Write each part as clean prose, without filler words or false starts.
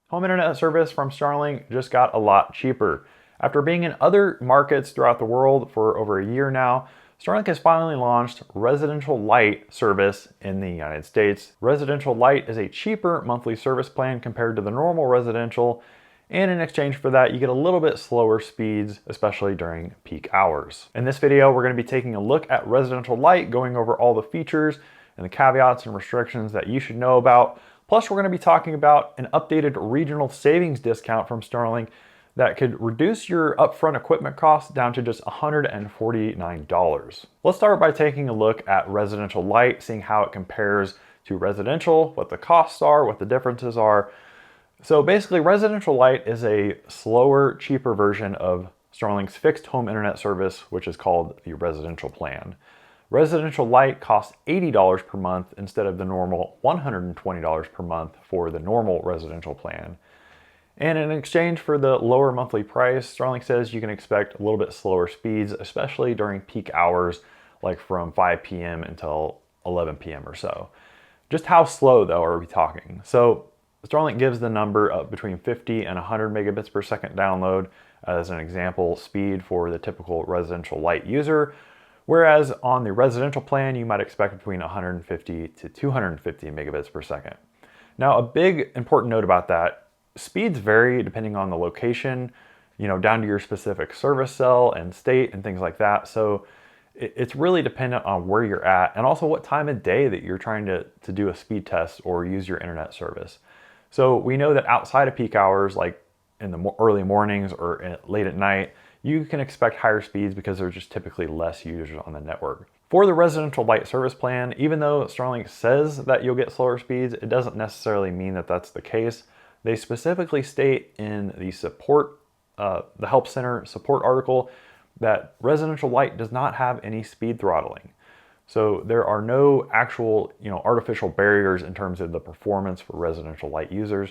Home internet service from Starlink just got a lot cheaper. After being in other markets throughout the world for over a year now, Starlink has finally launched Residential Lite service in the United States. Residential Lite is a cheaper monthly service plan compared to the normal residential, and in exchange for that, you get a little bit slower speeds, especially during peak hours. In this video, we're going to be taking a look at Residential Lite, going over all the features and the caveats and restrictions that you should know about. Plus, we're going to be talking about an updated regional savings discount from Starlink that could reduce your upfront equipment costs down to just $149. Let's start by taking a look at Residential Lite, seeing how it compares to residential, what the costs are, what the differences are. So basically, Residential Lite is a slower, cheaper version of Starlink's fixed home internet service, which is called the residential plan. Residential Lite costs $80 per month instead of the normal $120 per month for the normal residential plan. And in exchange for the lower monthly price, Starlink says you can expect a little bit slower speeds, especially during peak hours, like from 5 p.m. until 11 p.m. or so. Just how slow, though, are we talking? So Starlink gives the number of between 50 and 100 megabits per second download as an example speed for the typical Residential Lite user. Whereas on the residential plan, you might expect between 150 to 250 megabits per second. Now, a big important note about that, speeds vary depending on the location, down to your specific service cell and state and things like that. So it's really dependent on where you're at and also what time of day that you're trying to do a speed test or use your internet service. So we know that outside of peak hours, like in the early mornings or late at night, you can expect higher speeds because there's just typically less users on the network. For the Residential Lite service plan, even though Starlink says that you'll get slower speeds, it doesn't necessarily mean that that's the case. They specifically state in the the Help Center support article that Residential Lite does not have any speed throttling. So there are no actual, artificial barriers in terms of the performance for Residential Lite users.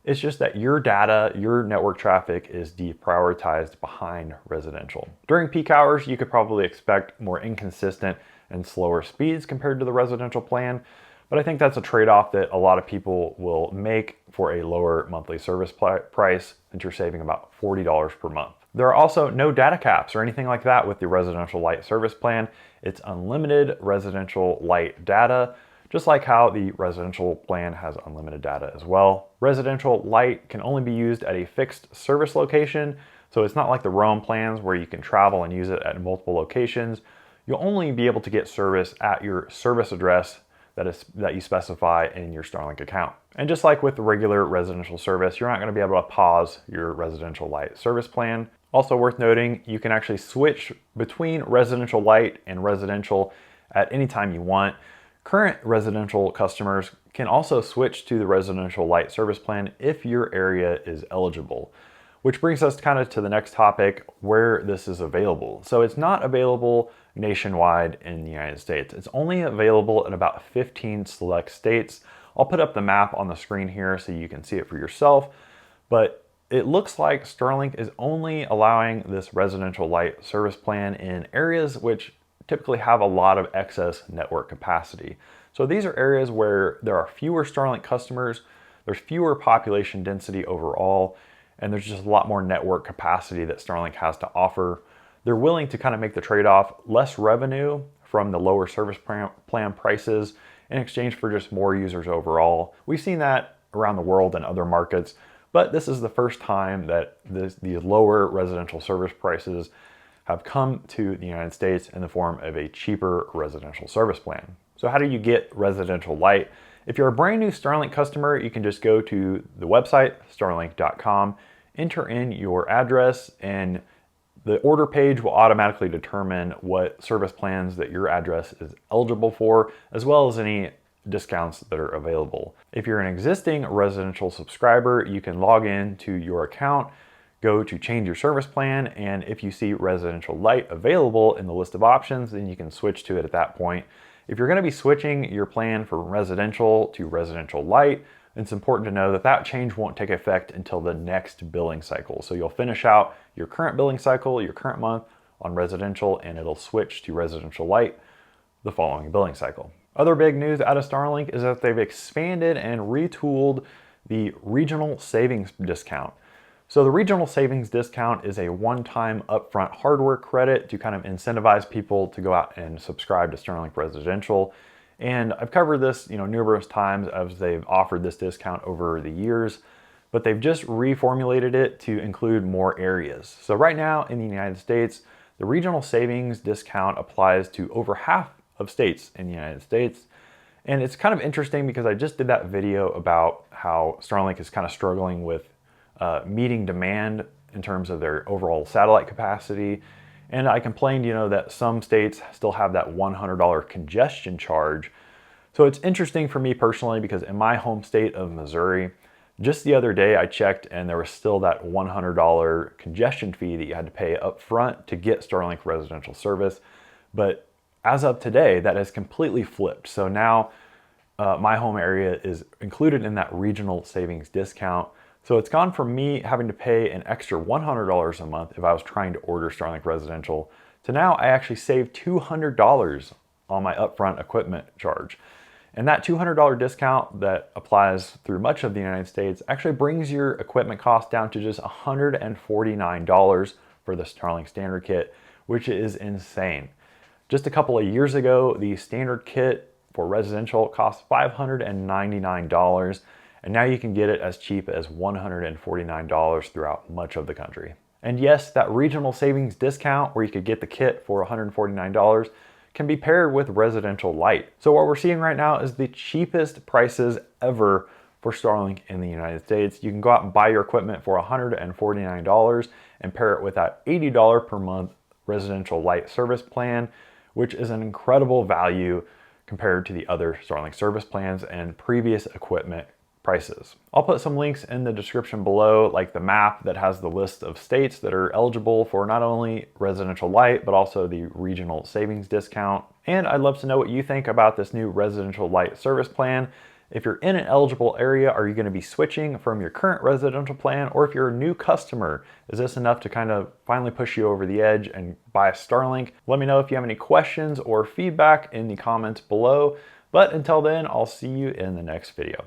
It's just that your data, your network traffic is deprioritized behind residential. During peak hours, you could probably expect more inconsistent and slower speeds compared to the residential plan, but I think that's a trade-off that a lot of people will make for a lower monthly service price, since you're saving about $40 per month. There are also no data caps or anything like that with the Residential Lite service plan. It's unlimited Residential Lite data, just like how the residential plan has unlimited data as well. Residential Lite can only be used at a fixed service location, so it's not like the roam plans where you can travel and use it at multiple locations. You'll only be able to get service at your service address that you specify in your Starlink account. And just like with the regular residential service, you're not going to be able to pause your Residential Lite service plan. Also worth noting, you can actually switch between Residential Lite and residential at any time you want. Current residential customers can also switch to the Residential Lite service plan if your area is eligible, which brings us kind of to the next topic, where this is available. So it's not available nationwide in the United States. It's only available in about 15 select states. I'll put up the map on the screen here so you can see it for yourself, but it looks like Starlink is only allowing this Residential Lite service plan in areas which typically have a lot of excess network capacity. So these are areas where there are fewer Starlink customers, there's fewer population density overall, and there's just a lot more network capacity that Starlink has to offer. They're willing to kind of make the trade-off, less revenue from the lower service plan prices in exchange for just more users overall. We've seen that around the world in other markets, but this is the first time that these lower residential service prices have come to the United States in the form of a cheaper residential service plan. So how do you get Residential Lite? If you're a brand new Starlink customer, you can just go to the website, starlink.com, enter in your address, and the order page will automatically determine what service plans that your address is eligible for, as well as any discounts that are available. If you're an existing residential subscriber, you can log in to your account, go to change your service plan, and if you see Residential Lite available in the list of options, then you can switch to it at that point. If you're going to be switching your plan from residential to Residential Lite, it's important to know that that change won't take effect until the next billing cycle. So you'll finish out your current billing cycle, your current month on residential, and it'll switch to Residential Lite the following billing cycle. Other big news out of Starlink is that they've expanded and retooled the regional savings discount. So the regional savings discount is a one-time upfront hardware credit to kind of incentivize people to go out and subscribe to Starlink Residential. And I've covered this, numerous times as they've offered this discount over the years, but they've just reformulated it to include more areas. So right now in the United States, the regional savings discount applies to over half of states in the United States. And it's kind of interesting because I just did that video about how Starlink is kind of struggling with meeting demand in terms of their overall satellite capacity. And I complained, that some states still have that $100 congestion charge. So it's interesting for me personally because in my home state of Missouri, just the other day I checked and there was still that $100 congestion fee that you had to pay up front to get Starlink residential service. But as of today, that has completely flipped. So now my home area is included in that regional savings discount. So it's gone from me having to pay an extra $100 a month if I was trying to order Starlink Residential to now I actually save $200 on my upfront equipment charge. And that $200 discount that applies through much of the United States actually brings your equipment cost down to just $149 for the Starlink standard kit, which is insane. Just a couple of years ago, the standard kit for residential cost $599. And now you can get it as cheap as $149 throughout much of the country. And yes, that regional savings discount where you could get the kit for $149 can be paired with residential Lite. So what we're seeing right now is the cheapest prices ever for Starlink in the United States. You can go out and buy your equipment for $149 and pair it with that $80 per month residential Lite service plan, which is an incredible value compared to the other Starlink service plans and previous equipment prices. I'll put some links in the description below, like the map that has the list of states that are eligible for not only residential Lite, but also the regional savings discount. And I'd love to know what you think about this new residential Lite service plan. If you're in an eligible area, are you going to be switching from your current residential plan? Or if you're a new customer, is this enough to kind of finally push you over the edge and buy a Starlink? Let me know if you have any questions or feedback in the comments below. But until then, I'll see you in the next video.